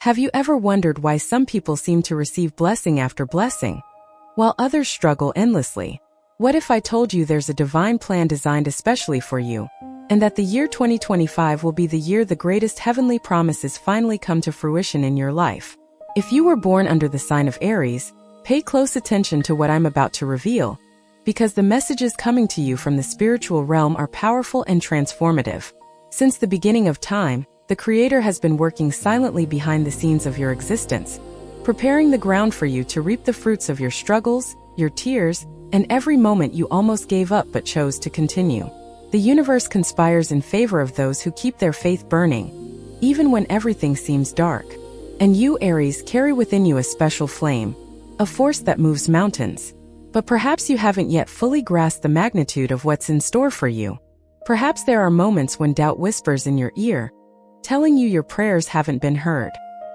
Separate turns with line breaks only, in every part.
Have you ever wondered why some people seem to receive blessing after blessing, while others struggle endlessly? What if I told you there's a divine plan designed especially for you, and that the year 2025 will be the year the greatest heavenly promises finally come to fruition in your life? If you were born under the sign of Aries, pay close attention to what I'm about to reveal, because the messages coming to you from the spiritual realm are powerful and transformative. Since the beginning of time, the Creator has been working silently behind the scenes of your existence, preparing the ground for you to reap the fruits of your struggles, your tears, and every moment you almost gave up but chose to continue. The universe conspires in favor of those who keep their faith burning, even when everything seems dark. And you, Aries, carry within you a special flame, a force that moves mountains. But perhaps you haven't yet fully grasped the magnitude of what's in store for you. Perhaps there are moments when doubt whispers in your ear, telling you your prayers haven't been heard.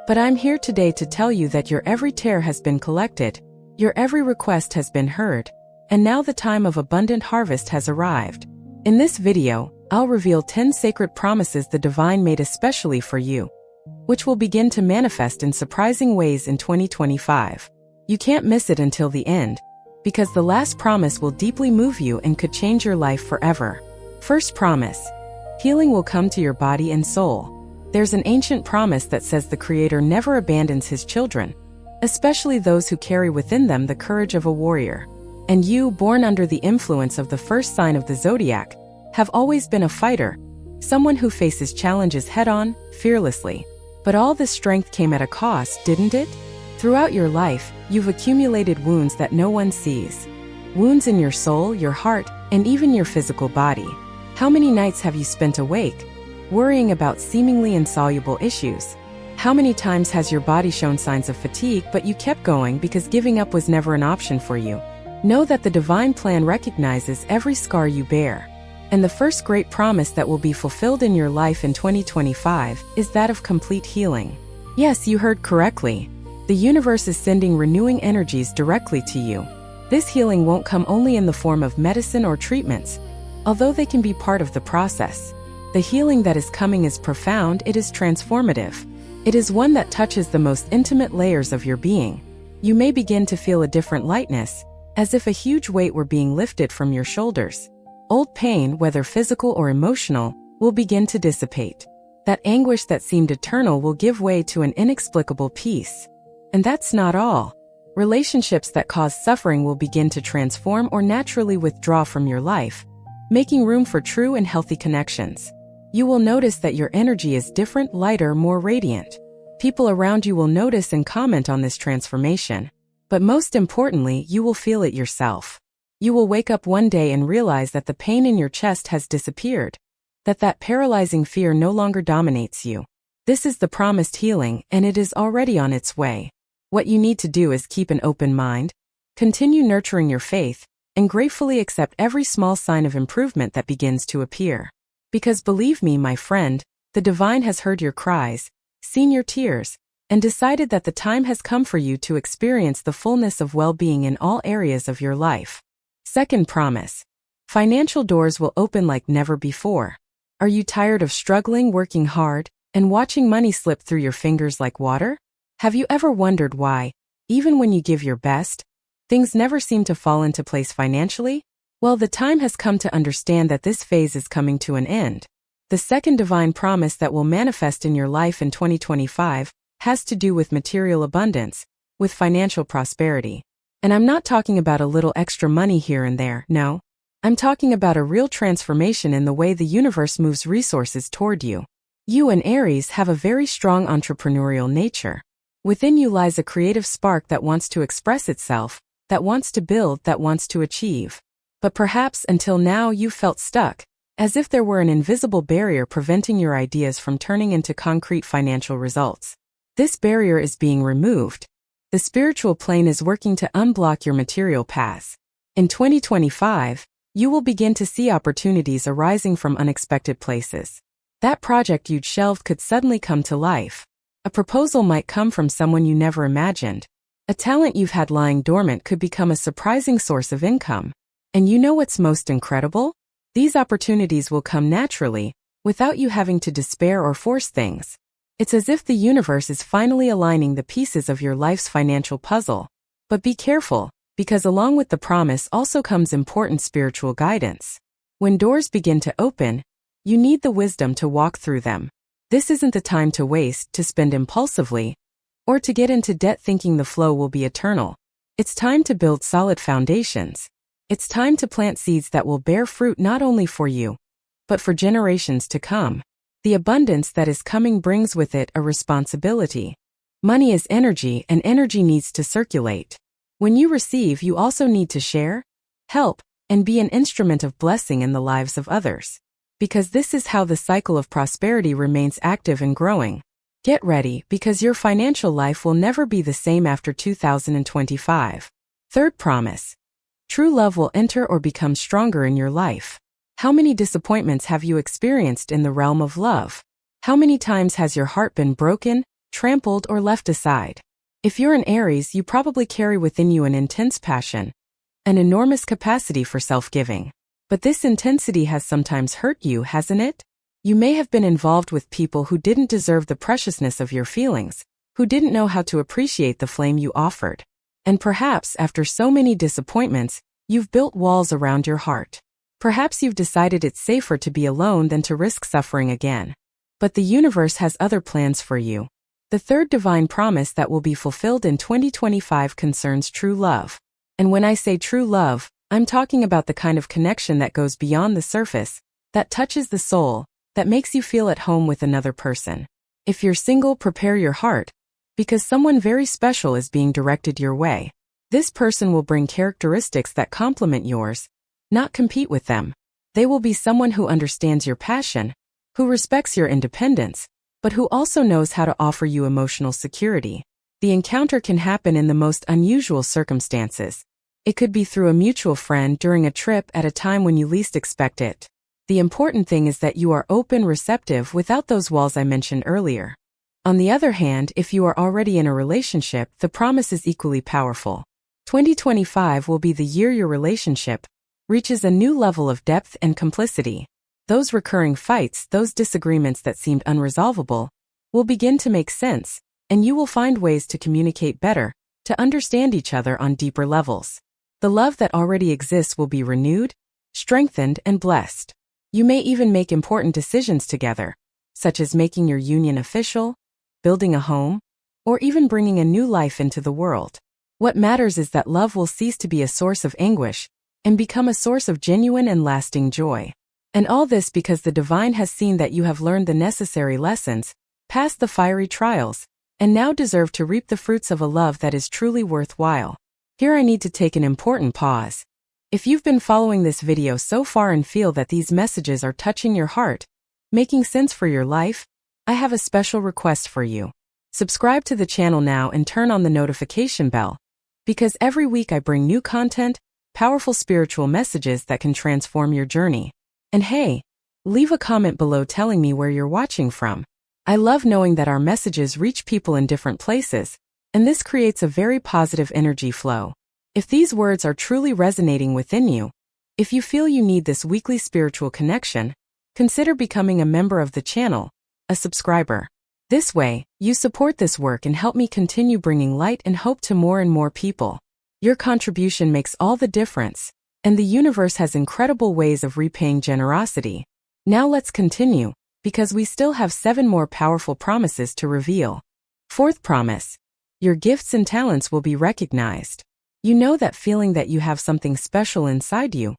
But I'm here today to tell you that your every tear has been collected, your every request has been heard, and now the time of abundant harvest has arrived. In this video, I'll reveal 10 sacred promises the divine made especially for you, which will begin to manifest in surprising ways in 2025. You can't miss it until the end, because the last promise will deeply move you and could change your life forever. First promise: healing will come to your body and soul. There's an ancient promise that says the Creator never abandons His children, especially those who carry within them the courage of a warrior. And you, born under the influence of the first sign of the zodiac, have always been a fighter, someone who faces challenges head-on, fearlessly. But all this strength came at a cost, didn't it? Throughout your life, you've accumulated wounds that no one sees. Wounds in your soul, your heart, and even your physical body. How many nights have you spent awake, worrying about seemingly insoluble issues? How many times has your body shown signs of fatigue but you kept going because giving up was never an option for you? Know that the divine plan recognizes every scar you bear. And the first great promise that will be fulfilled in your life in 2025 is that of complete healing. Yes, you heard correctly. The universe is sending renewing energies directly to you. This healing won't come only in the form of medicine or treatments, although they can be part of the process. The healing that is coming is profound, it is transformative. It is one that touches the most intimate layers of your being. You may begin to feel a different lightness, as if a huge weight were being lifted from your shoulders. Old pain, whether physical or emotional, will begin to dissipate. That anguish that seemed eternal will give way to an inexplicable peace. And that's not all. Relationships that cause suffering will begin to transform or naturally withdraw from your life, making room for true and healthy connections. You will notice that your energy is different, lighter, more radiant. People around you will notice and comment on this transformation. But most importantly, you will feel it yourself. You will wake up one day and realize that the pain in your chest has disappeared, that paralyzing fear no longer dominates you. This is the promised healing, and it is already on its way. What you need to do is keep an open mind, continue nurturing your faith, and gratefully accept every small sign of improvement that begins to appear. Because believe me, my friend, the divine has heard your cries, seen your tears, and decided that the time has come for you to experience the fullness of well-being in all areas of your life. Second promise: financial doors will open like never before. Are you tired of struggling, working hard, and watching money slip through your fingers like water? Have you ever wondered why, even when you give your best, things never seem to fall into place financially? Well, the time has come to understand that this phase is coming to an end. The second divine promise that will manifest in your life in 2025 has to do with material abundance, with financial prosperity. And I'm not talking about a little extra money here and there, no. I'm talking about a real transformation in the way the universe moves resources toward you. You and Aries have a very strong entrepreneurial nature. Within you lies a creative spark that wants to express itself, that wants to build, that wants to achieve. But perhaps until now you felt stuck, as if there were an invisible barrier preventing your ideas from turning into concrete financial results. This barrier is being removed. The spiritual plane is working to unblock your material paths. In 2025, you will begin to see opportunities arising from unexpected places. That project you'd shelved could suddenly come to life. A proposal might come from someone you never imagined. A talent you've had lying dormant could become a surprising source of income. And you know what's most incredible? These opportunities will come naturally, without you having to despair or force things. It's as if the universe is finally aligning the pieces of your life's financial puzzle. But be careful, because along with the promise also comes important spiritual guidance. When doors begin to open, you need the wisdom to walk through them. This isn't the time to waste, to spend impulsively, or to get into debt thinking the flow will be eternal. It's time to build solid foundations. It's time to plant seeds that will bear fruit not only for you, but for generations to come. The abundance that is coming brings with it a responsibility. Money is energy, and energy needs to circulate. When you receive, you also need to share, help, and be an instrument of blessing in the lives of others. Because this is how the cycle of prosperity remains active and growing. Get ready, because your financial life will never be the same after 2025. Third promise. True love will enter or become stronger in your life. How many disappointments have you experienced in the realm of love? How many times has your heart been broken, trampled, or left aside? If you're an Aries, you probably carry within you an intense passion, an enormous capacity for self-giving. But this intensity has sometimes hurt you, hasn't it? You may have been involved with people who didn't deserve the preciousness of your feelings, who didn't know how to appreciate the flame you offered. And perhaps, after so many disappointments, you've built walls around your heart. Perhaps you've decided it's safer to be alone than to risk suffering again. But the universe has other plans for you. The third divine promise that will be fulfilled in 2025 concerns true love. And when I say true love, I'm talking about the kind of connection that goes beyond the surface, that touches the soul, that makes you feel at home with another person. If you're single, prepare your heart, because someone very special is being directed your way. This person will bring characteristics that complement yours, not compete with them. They will be someone who understands your passion, who respects your independence, but who also knows how to offer you emotional security. The encounter can happen in the most unusual circumstances. It could be through a mutual friend during a trip at a time when you least expect it. The important thing is that you are open, receptive without those walls I mentioned earlier. On the other hand, if you are already in a relationship, the promise is equally powerful. 2025 will be the year your relationship reaches a new level of depth and complicity. Those recurring fights, those disagreements that seemed unresolvable, will begin to make sense, and you will find ways to communicate better, to understand each other on deeper levels. The love that already exists will be renewed, strengthened, and blessed. You may even make important decisions together, such as making your union official, building a home, or even bringing a new life into the world. What matters is that love will cease to be a source of anguish and become a source of genuine and lasting joy. And all this because the divine has seen that you have learned the necessary lessons, passed the fiery trials, and now deserve to reap the fruits of a love that is truly worthwhile. Here I need to take an important pause. If you've been following this video so far and feel that these messages are touching your heart, making sense for your life, I have a special request for you. Subscribe to the channel now and turn on the notification bell, because every week I bring new content, powerful spiritual messages that can transform your journey. And hey, leave a comment below telling me where you're watching from. I love knowing that our messages reach people in different places, and this creates a very positive energy flow. If these words are truly resonating within you, if you feel you need this weekly spiritual connection, consider becoming a member of the channel, a subscriber. This way, you support this work and help me continue bringing light and hope to more and more people. Your contribution makes all the difference, and the universe has incredible ways of repaying generosity. Now let's continue, because we still have 7 more powerful promises to reveal. Fourth promise. Your gifts and talents will be recognized. You know that feeling that you have something special inside you,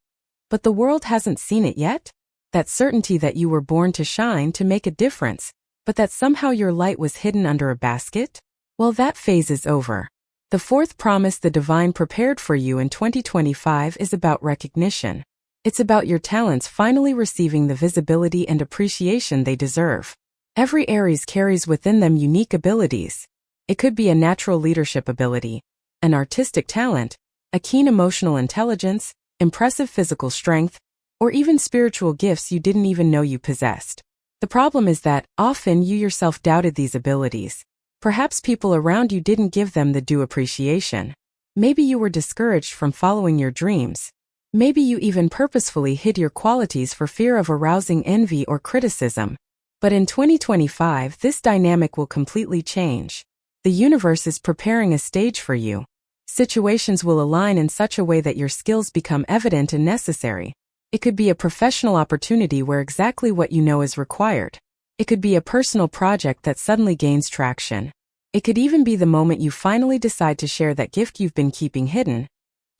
but the world hasn't seen it yet? That certainty that you were born to shine, to make a difference, but that somehow your light was hidden under a basket? Well, that phase is over. The fourth promise the divine prepared for you in 2025 is about recognition. It's about your talents finally receiving the visibility and appreciation they deserve. Every Aries carries within them unique abilities. It could be a natural leadership ability, an artistic talent, a keen emotional intelligence, impressive physical strength, or even spiritual gifts you didn't even know you possessed. The problem is that often you yourself doubted these abilities. Perhaps people around you didn't give them the due appreciation. Maybe you were discouraged from following your dreams. Maybe you even purposefully hid your qualities for fear of arousing envy or criticism. But in 2025, this dynamic will completely change. The universe is preparing a stage for you. Situations will align in such a way that your skills become evident and necessary. It could be a professional opportunity where exactly what you know is required. It could be a personal project that suddenly gains traction. It could even be the moment you finally decide to share that gift you've been keeping hidden.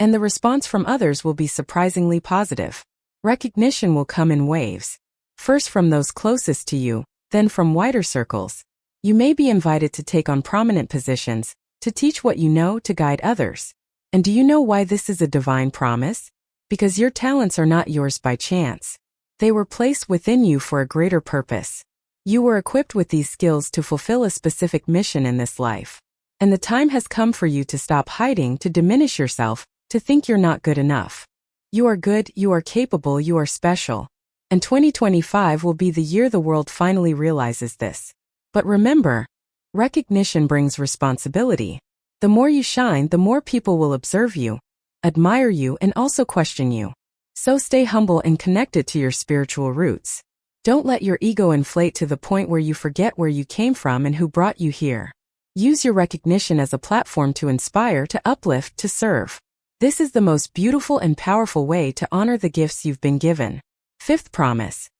And the response from others will be surprisingly positive. Recognition will come in waves. First from those closest to you, then from wider circles. You may be invited to take on prominent positions, to teach what you know, to guide others. And do you know why this is a divine promise? Because your talents are not yours by chance. They were placed within you for a greater purpose. You were equipped with these skills to fulfill a specific mission in this life. And the time has come for you to stop hiding, to diminish yourself, to think you're not good enough. You are good, you are capable, you are special. And 2025 will be the year the world finally realizes this. But remember, recognition brings responsibility. The more you shine, the more people will observe you, admire you, and also question you. So stay humble and connected to your spiritual roots. Don't let your ego inflate to the point where you forget where you came from and who brought you here. Use your recognition as a platform to inspire, to uplift, to serve. This is the most beautiful and powerful way to honor the gifts you've been given. Fifth promise.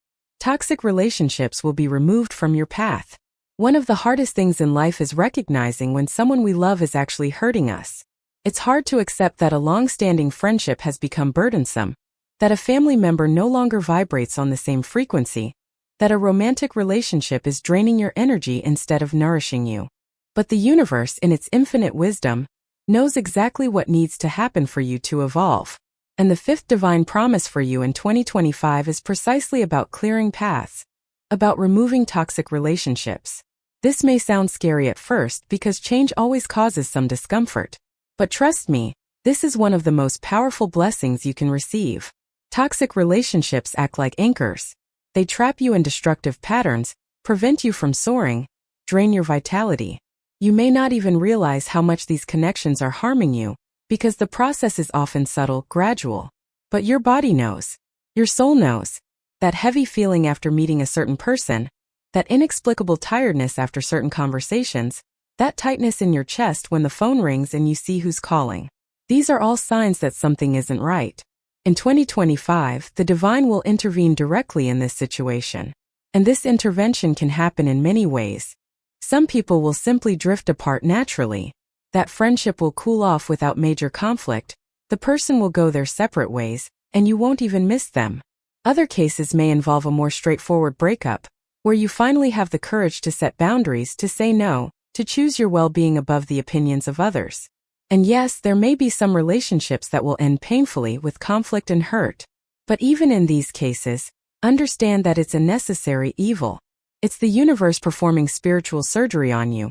Toxic relationships will be removed from your path. One of the hardest things in life is recognizing when someone we love is actually hurting us. It's hard to accept that a long-standing friendship has become burdensome, that a family member no longer vibrates on the same frequency, that a romantic relationship is draining your energy instead of nourishing you. But the universe, in its infinite wisdom, knows exactly what needs to happen for you to evolve. And the fifth divine promise for you in 2025 is precisely about clearing paths, about removing toxic relationships. This may sound scary at first because change always causes some discomfort. But trust me, this is one of the most powerful blessings you can receive. Toxic relationships act like anchors. They trap you in destructive patterns, prevent you from soaring, drain your vitality. You may not even realize how much these connections are harming you, because the process is often subtle, gradual. But your body knows. Your soul knows. That heavy feeling after meeting a certain person, that inexplicable tiredness after certain conversations, that tightness in your chest when the phone rings and you see who's calling. These are all signs that something isn't right. In 2025, the divine will intervene directly in this situation. And this intervention can happen in many ways. Some people will simply drift apart naturally. That friendship will cool off without major conflict. The person will go their separate ways, and you won't even miss them. Other cases may involve a more straightforward breakup, where you finally have the courage to set boundaries, to say no, to choose your well-being above the opinions of others. And yes, there may be some relationships that will end painfully with conflict and hurt. But even in these cases, understand that it's a necessary evil. It's the universe performing spiritual surgery on you,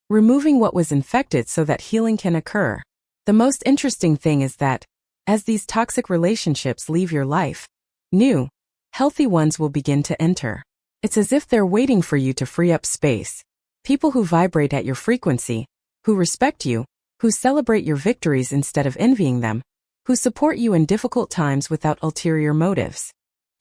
removing what was infected so that healing can occur. The most interesting thing is that, as these toxic relationships leave your life, new, healthy ones will begin to enter. It's as if they're waiting for you to free up space. People who vibrate at your frequency, who respect you, who celebrate your victories instead of envying them, who support you in difficult times without ulterior motives.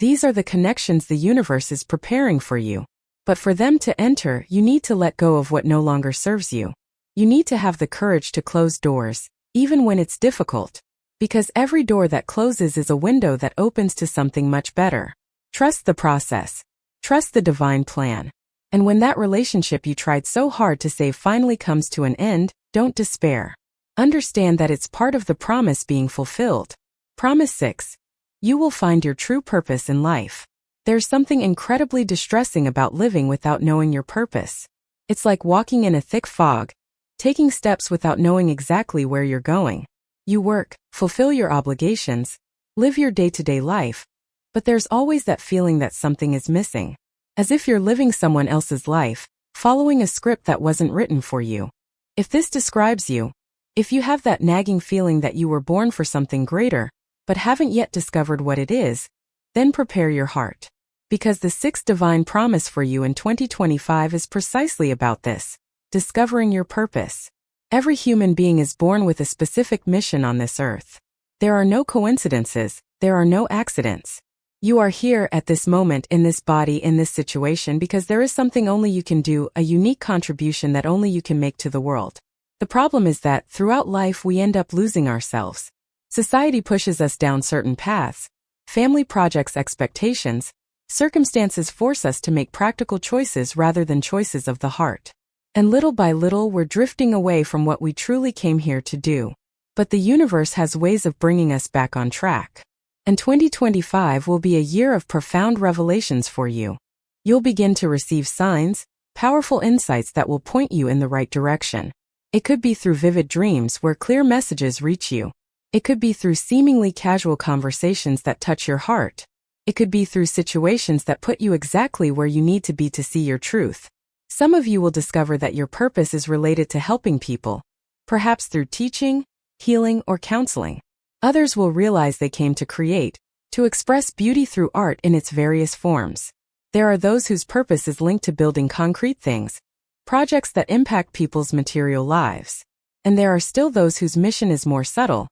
These are the connections the universe is preparing for you. But for them to enter, you need to let go of what no longer serves you. You need to have the courage to close doors, even when it's difficult. Because every door that closes is a window that opens to something much better. Trust the process. Trust the divine plan. And when that relationship you tried so hard to save finally comes to an end, don't despair. Understand that it's part of the promise being fulfilled. Promise 6. You will find your true purpose in life. There's something incredibly distressing about living without knowing your purpose. It's like walking in a thick fog, taking steps without knowing exactly where you're going. You work, fulfill your obligations, live your day-to-day life, but there's always that feeling that something is missing. As if you're living someone else's life, following a script that wasn't written for you. If this describes you, if you have that nagging feeling that you were born for something greater, but haven't yet discovered what it is, then prepare your heart. Because the sixth divine promise for you in 2025 is precisely about this, discovering your purpose. Every human being is born with a specific mission on this earth. There are no coincidences, there are no accidents. You are here at this moment, in this body, in this situation, because there is something only you can do, a unique contribution that only you can make to the world. The problem is that, throughout life, we end up losing ourselves. Society pushes us down certain paths. Family projects, expectations, circumstances force us to make practical choices rather than choices of the heart. And little by little, we're drifting away from what we truly came here to do. But the universe has ways of bringing us back on track. And 2025 will be a year of profound revelations for you. You'll begin to receive signs, powerful insights that will point you in the right direction. It could be through vivid dreams where clear messages reach you. It could be through seemingly casual conversations that touch your heart. It could be through situations that put you exactly where you need to be to see your truth. Some of you will discover that your purpose is related to helping people, perhaps through teaching, healing, or counseling. Others will realize they came to create, to express beauty through art in its various forms. There are those whose purpose is linked to building concrete things, projects that impact people's material lives. And there are still those whose mission is more subtle,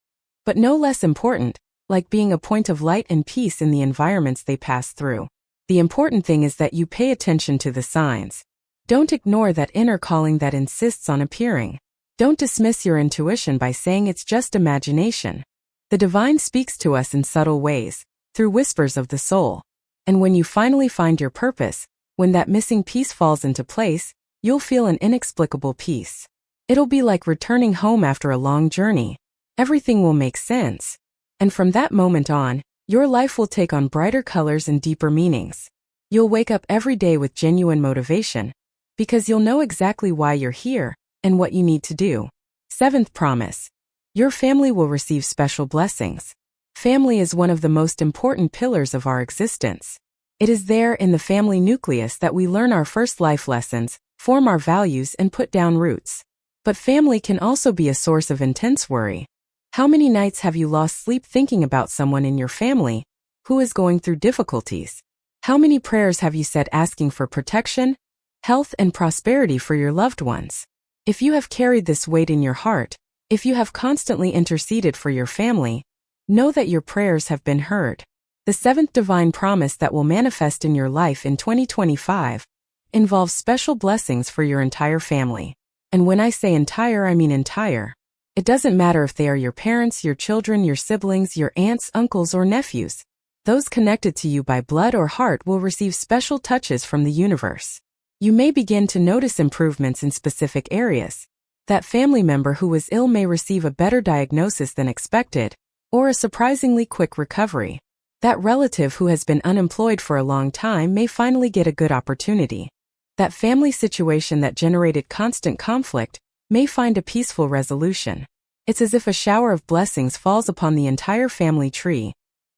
but no less important, like being a point of light and peace in the environments they pass through. The important thing is that you pay attention to the signs. Don't ignore that inner calling that insists on appearing. Don't dismiss your intuition by saying it's just imagination. The divine speaks to us in subtle ways, through whispers of the soul. And when you finally find your purpose, when that missing piece falls into place, you'll feel an inexplicable peace. It'll be like returning home after a long journey. Everything will make sense. And from that moment on, your life will take on brighter colors and deeper meanings. You'll wake up every day with genuine motivation, because you'll know exactly why you're here and what you need to do. 7th promise. Your family will receive special blessings. Family is one of the most important pillars of our existence. It is there in the family nucleus that we learn our first life lessons, form our values, and put down roots. But family can also be a source of intense worry. How many nights have you lost sleep thinking about someone in your family who is going through difficulties? How many prayers have you said asking for protection, health, and prosperity for your loved ones? If you have carried this weight in your heart, if you have constantly interceded for your family, know that your prayers have been heard. The 7th divine promise that will manifest in your life in 2025 involves special blessings for your entire family. And when I say entire, I mean entire. It doesn't matter if they are your parents, your children, your siblings, your aunts, uncles, or nephews. Those connected to you by blood or heart will receive special touches from the universe. You may begin to notice improvements in specific areas. That family member who was ill may receive a better diagnosis than expected, or a surprisingly quick recovery. That relative who has been unemployed for a long time may finally get a good opportunity. That family situation that generated constant conflict may find a peaceful resolution. It's as if a shower of blessings falls upon the entire family tree,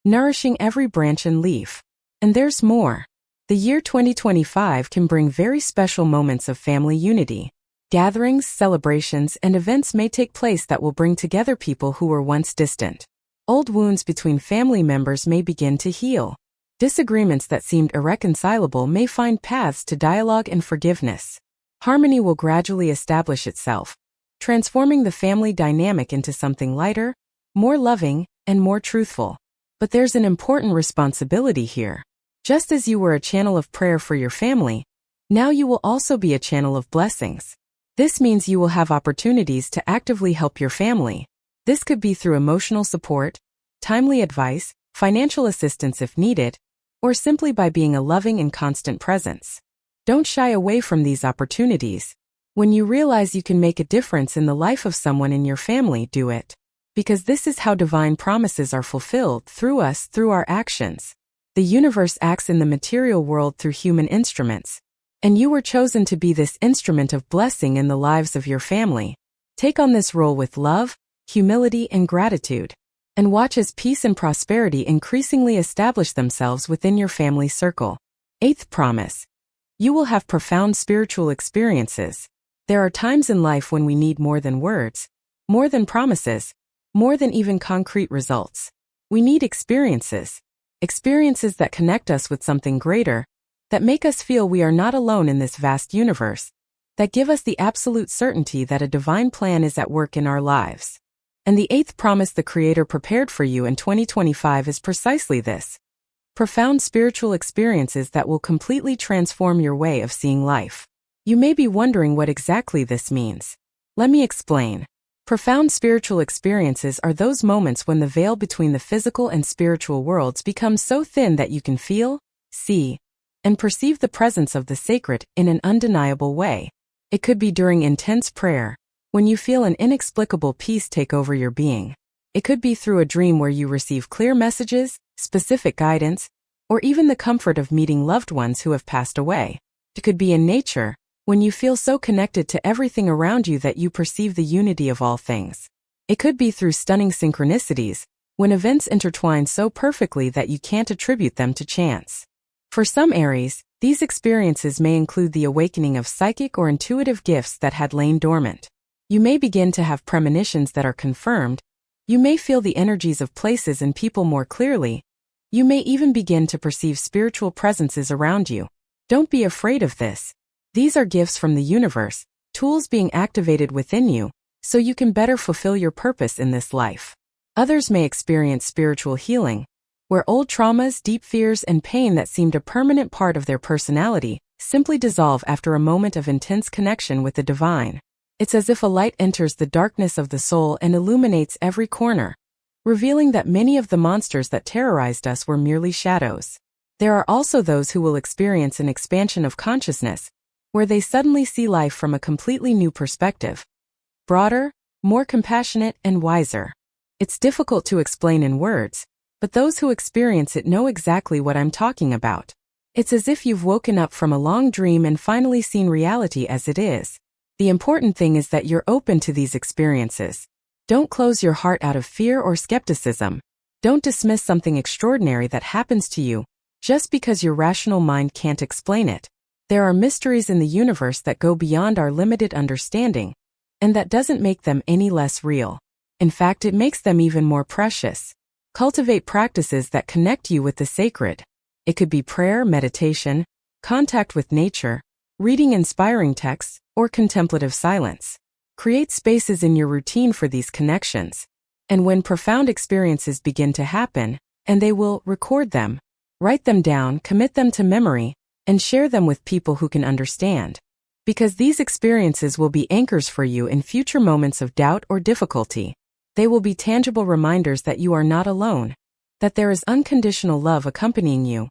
nourishing every branch and leaf. And there's more. The year 2025 can bring very special moments of family unity. Gatherings, celebrations, and events may take place that will bring together people who were once distant. Old wounds between family members may begin to heal. Disagreements that seemed irreconcilable may find paths to dialogue and forgiveness. Harmony will gradually establish itself, transforming the family dynamic into something lighter, more loving, and more truthful. But there's an important responsibility here. Just as you were a channel of prayer for your family, now you will also be a channel of blessings. This means you will have opportunities to actively help your family. This could be through emotional support, timely advice, financial assistance if needed, or simply by being a loving and constant presence. Don't shy away from these opportunities. When you realize you can make a difference in the life of someone in your family, do it. Because this is how divine promises are fulfilled through us, through our actions. The universe acts in the material world through human instruments, and you were chosen to be this instrument of blessing in the lives of your family. Take on this role with love, humility, and gratitude, and watch as peace and prosperity increasingly establish themselves within your family circle. 8th promise. You will have profound spiritual experiences. There are times in life when we need more than words, more than promises, more than even concrete results. We need experiences. Experiences that connect us with something greater, that make us feel we are not alone in this vast universe, that give us the absolute certainty that a divine plan is at work in our lives. And the 8th promise the Creator prepared for you in 2025 is precisely this. profound spiritual experiences that will completely transform your way of seeing life. You may be wondering what exactly this means. Let me explain. Profound spiritual experiences are those moments when the veil between the physical and spiritual worlds becomes so thin that you can feel, see, and perceive the presence of the sacred in an undeniable way. It could be during intense prayer, when you feel an inexplicable peace take over your being. It could be through a dream where you receive clear messages, specific guidance, or even the comfort of meeting loved ones who have passed away. It could be in nature, when you feel so connected to everything around you that you perceive the unity of all things. It could be through stunning synchronicities, when events intertwine so perfectly that you can't attribute them to chance. For some Aries, these experiences may include the awakening of psychic or intuitive gifts that had lain dormant. You may begin to have premonitions that are confirmed. You may feel the energies of places and people more clearly. You may even begin to perceive spiritual presences around you. Don't be afraid of this. These are gifts from the universe, tools being activated within you, so you can better fulfill your purpose in this life. Others may experience spiritual healing, where old traumas, deep fears, and pain that seemed a permanent part of their personality simply dissolve after a moment of intense connection with the divine. It's as if a light enters the darkness of the soul and illuminates every corner, revealing that many of the monsters that terrorized us were merely shadows. There are also those who will experience an expansion of consciousness, where they suddenly see life from a completely new perspective, broader, more compassionate, and wiser. It's difficult to explain in words, but those who experience it know exactly what I'm talking about. It's as if you've woken up from a long dream and finally seen reality as it is. The important thing is that you're open to these experiences. Don't close your heart out of fear or skepticism. Don't dismiss something extraordinary that happens to you just because your rational mind can't explain it. There are mysteries in the universe that go beyond our limited understanding, and that doesn't make them any less real. In fact, it makes them even more precious. Cultivate practices that connect you with the sacred. It could be prayer, meditation, contact with nature, reading inspiring texts, or contemplative silence. Create spaces in your routine for these connections. And when profound experiences begin to happen, and they will, record them. Write them down, commit them to memory, and share them with people who can understand. Because these experiences will be anchors for you in future moments of doubt or difficulty. They will be tangible reminders that you are not alone, that there is unconditional love accompanying you,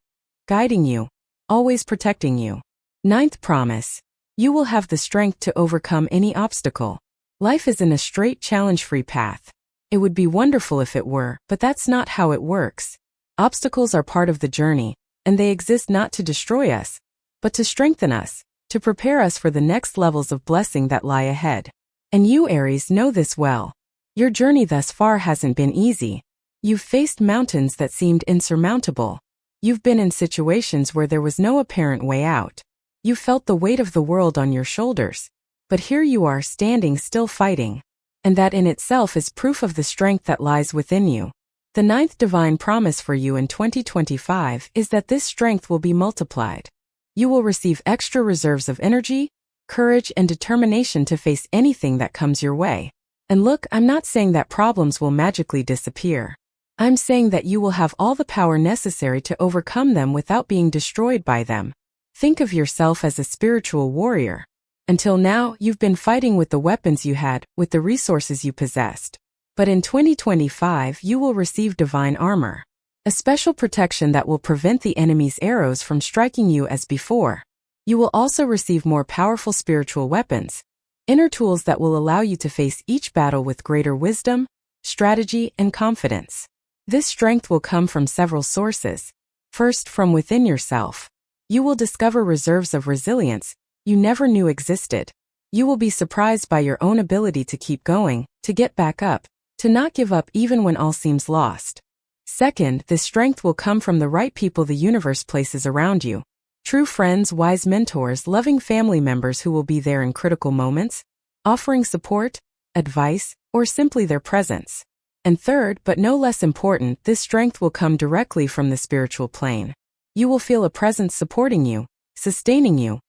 guiding you, always protecting you. Ninth promise. You will have the strength to overcome any obstacle. Life isn't a straight, challenge-free path. It would be wonderful if it were, but that's not how it works. Obstacles are part of the journey, and they exist not to destroy us, but to strengthen us, to prepare us for the next levels of blessing that lie ahead. And you, Aries, know this well. Your journey thus far hasn't been easy. You've faced mountains that seemed insurmountable. You've been in situations where there was no apparent way out. You felt the weight of the world on your shoulders. But here you are standing still fighting. And that in itself is proof of the strength that lies within you. The ninth divine promise for you in 2025 is that this strength will be multiplied. You will receive extra reserves of energy, courage, and determination to face anything that comes your way. And look, I'm not saying that problems will magically disappear. I'm saying that you will have all the power necessary to overcome them without being destroyed by them. Think of yourself as a spiritual warrior. Until now, you've been fighting with the weapons you had, with the resources you possessed. But in 2025, you will receive divine armor. A special protection that will prevent the enemy's arrows from striking you as before. You will also receive more powerful spiritual weapons, inner tools that will allow you to face each battle with greater wisdom, strategy, and confidence. This strength will come from several sources. First, from within yourself. You will discover reserves of resilience you never knew existed. You will be surprised by your own ability to keep going, to get back up, to not give up even when all seems lost. Second, this strength will come from the right people the universe places around you. True friends, wise mentors, loving family members who will be there in critical moments, offering support, advice, or simply their presence. And third, but no less important, this strength will come directly from the spiritual plane. You will feel a presence supporting you, sustaining you,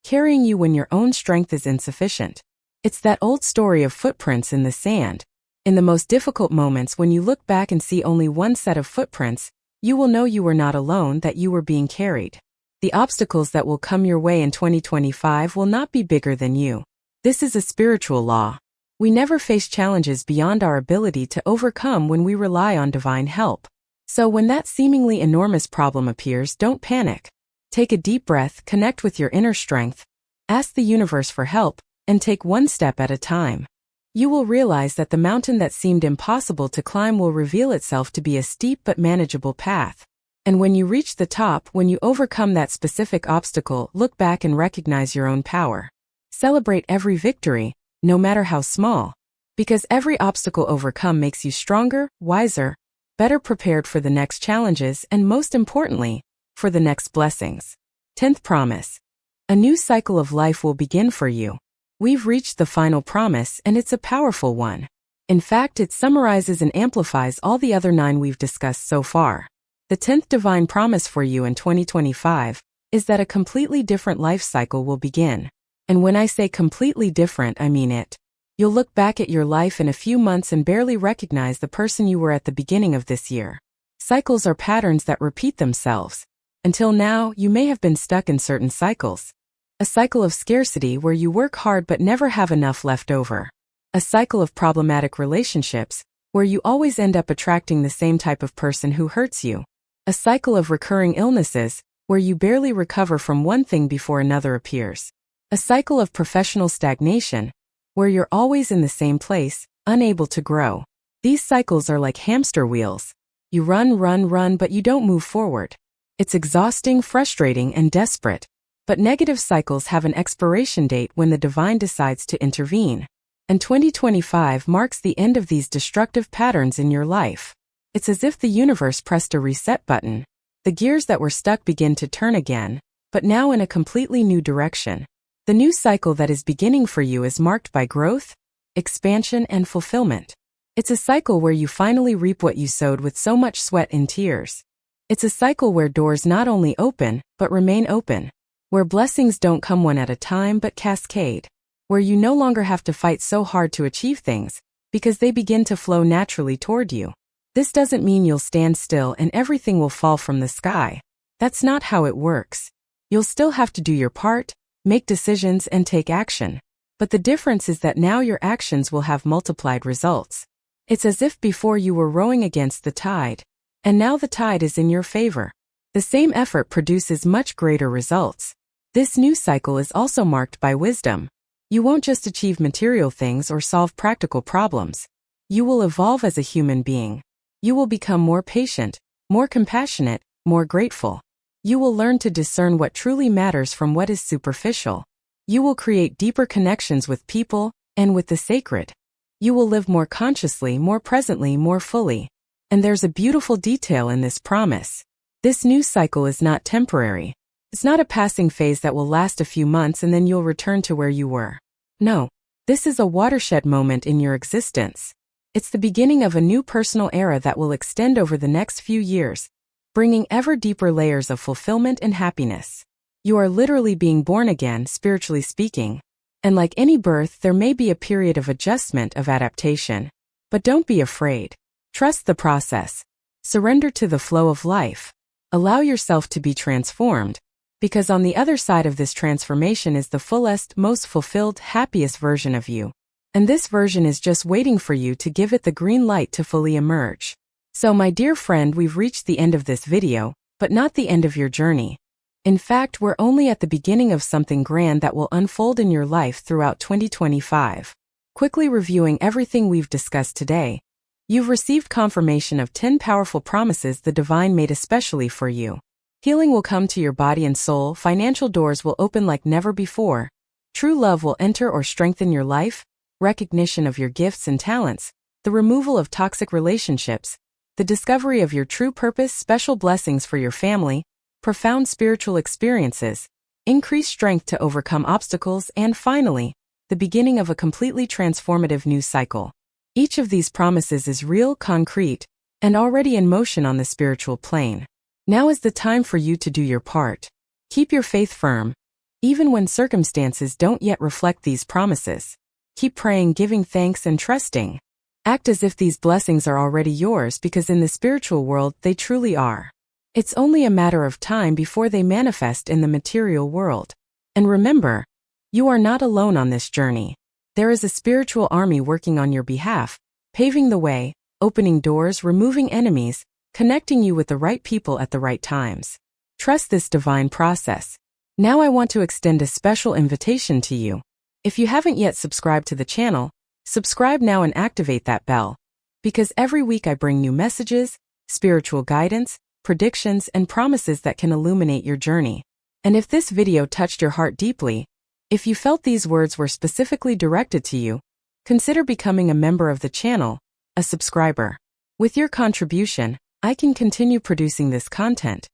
carrying you when your own strength is insufficient. It's that old story of footprints in the sand. In the most difficult moments, when you look back and see only one set of footprints, You will know you were not alone, that you were being carried. The obstacles that will come your way in 2025 will not be bigger than you. This is a spiritual law. We never face challenges beyond our ability to overcome when we rely on divine help. So when that seemingly enormous problem appears, don't panic. Take a deep breath, connect with your inner strength, ask the universe for help, and take one step at a time. You will realize that the mountain that seemed impossible to climb will reveal itself to be a steep but manageable path. And when you reach the top, when you overcome that specific obstacle, look back and recognize your own power. Celebrate every victory, no matter how small, because every obstacle overcome makes you stronger, wiser, better prepared for the next challenges, and most importantly, for the next blessings. 10th promise. A new cycle of life will begin for you. We've reached the final promise, and it's a powerful one. In fact, it summarizes and amplifies all the other 9 we've discussed so far. The 10th divine promise for you in 2025 is that a completely different life cycle will begin. And when I say completely different, I mean it. You'll look back at your life in a few months and barely recognize the person you were at the beginning of this year. Cycles are patterns that repeat themselves. Until now, you may have been stuck in certain cycles. A cycle of scarcity where you work hard but never have enough left over. A cycle of problematic relationships where you always end up attracting the same type of person who hurts you. A cycle of recurring illnesses where you barely recover from one thing before another appears. A cycle of professional stagnation where you're always in the same place, unable to grow. These cycles are like hamster wheels. You run, but you don't move forward. It's exhausting, frustrating, and desperate. But negative cycles have an expiration date when the divine decides to intervene. And 2025 marks the end of these destructive patterns in your life. It's as if the universe pressed a reset button. The gears that were stuck begin to turn again, but now in a completely new direction. The new cycle that is beginning for you is marked by growth, expansion, and fulfillment. It's a cycle where you finally reap what you sowed with so much sweat and tears. It's a cycle where doors not only open, but remain open. Where blessings don't come one at a time but cascade. Where you no longer have to fight so hard to achieve things, because they begin to flow naturally toward you. This doesn't mean you'll stand still and everything will fall from the sky. That's not how it works. You'll still have to do your part, make decisions, and take action. But the difference is that now your actions will have multiplied results. It's as if before you were rowing against the tide, and now the tide is in your favor. The same effort produces much greater results. This new cycle is also marked by wisdom. You won't just achieve material things or solve practical problems. You will evolve as a human being. You will become more patient, more compassionate, more grateful. You will learn to discern what truly matters from what is superficial. You will create deeper connections with people and with the sacred. You will live more consciously, more presently, more fully. And there's a beautiful detail in this promise. This new cycle is not temporary. It's not a passing phase that will last a few months and then you'll return to where you were. No, this is a watershed moment in your existence. It's the beginning of a new personal era that will extend over the next few years, bringing ever deeper layers of fulfillment and happiness. You are literally being born again, spiritually speaking. And like any birth, there may be a period of adjustment, of adaptation. But don't be afraid. Trust the process. Surrender to the flow of life. Allow yourself to be transformed. Because on the other side of this transformation is the fullest, most fulfilled, happiest version of you. And this version is just waiting for you to give it the green light to fully emerge. So my dear friend, we've reached the end of this video, but not the end of your journey. In fact, we're only at the beginning of something grand that will unfold in your life throughout 2025. Quickly reviewing everything we've discussed today, you've received confirmation of 10 powerful promises the divine made especially for you. Healing will come to your body and soul, financial doors will open like never before, true love will enter or strengthen your life, recognition of your gifts and talents, the removal of toxic relationships, the discovery of your true purpose, special blessings for your family, profound spiritual experiences, increased strength to overcome obstacles, and finally, the beginning of a completely transformative new cycle. Each of these promises is real, concrete, and already in motion on the spiritual plane. Now is the time for you to do your part. Keep your faith firm, even when circumstances don't yet reflect these promises. Keep praying, giving thanks, and trusting. Act as if these blessings are already yours because in the spiritual world they truly are. It's only a matter of time before they manifest in the material world. And remember, you are not alone on this journey. There is a spiritual army working on your behalf, paving the way, opening doors, removing enemies, connecting you with the right people at the right times. Trust this divine process. Now I want to extend a special invitation to you. If you haven't yet subscribed to the channel, subscribe now and activate that bell. Because every week I bring new messages, spiritual guidance, predictions, and promises that can illuminate your journey. And if this video touched your heart deeply, if you felt these words were specifically directed to you, consider becoming a member of the channel, a subscriber. With your contribution, I can continue producing this content,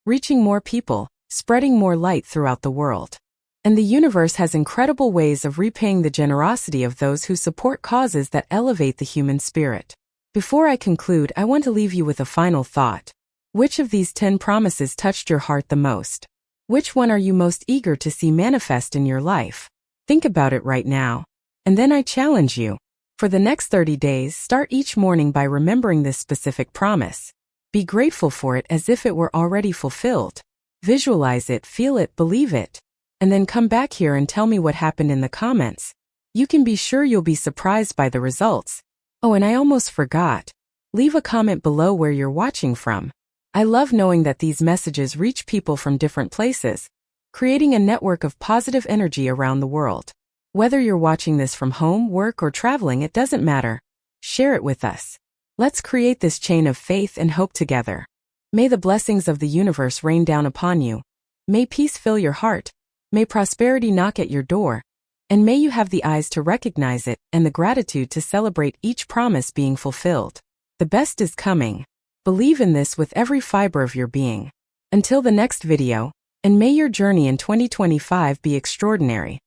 reaching more people, spreading more light throughout the world. And the universe has incredible ways of repaying the generosity of those who support causes that elevate the human spirit. Before I conclude, I want to leave you with a final thought. Which of these 10 promises touched your heart the most? Which one are you most eager to see manifest in your life? Think about it right now. And then I challenge you. For the next 30 days, start each morning by remembering this specific promise. Be grateful for it as if it were already fulfilled. Visualize it, feel it, believe it. And then come back here and tell me what happened in the comments. You can be sure you'll be surprised by the results. Oh, and I almost forgot. Leave a comment below where you're watching from. I love knowing that these messages reach people from different places, creating a network of positive energy around the world. Whether you're watching this from home, work, or traveling, it doesn't matter. Share it with us. Let's create this chain of faith and hope together. May the blessings of the universe rain down upon you. May peace fill your heart. May prosperity knock at your door. And may you have the eyes to recognize it and the gratitude to celebrate each promise being fulfilled. The best is coming. Believe in this with every fiber of your being. Until the next video, and may your journey in 2025 be extraordinary.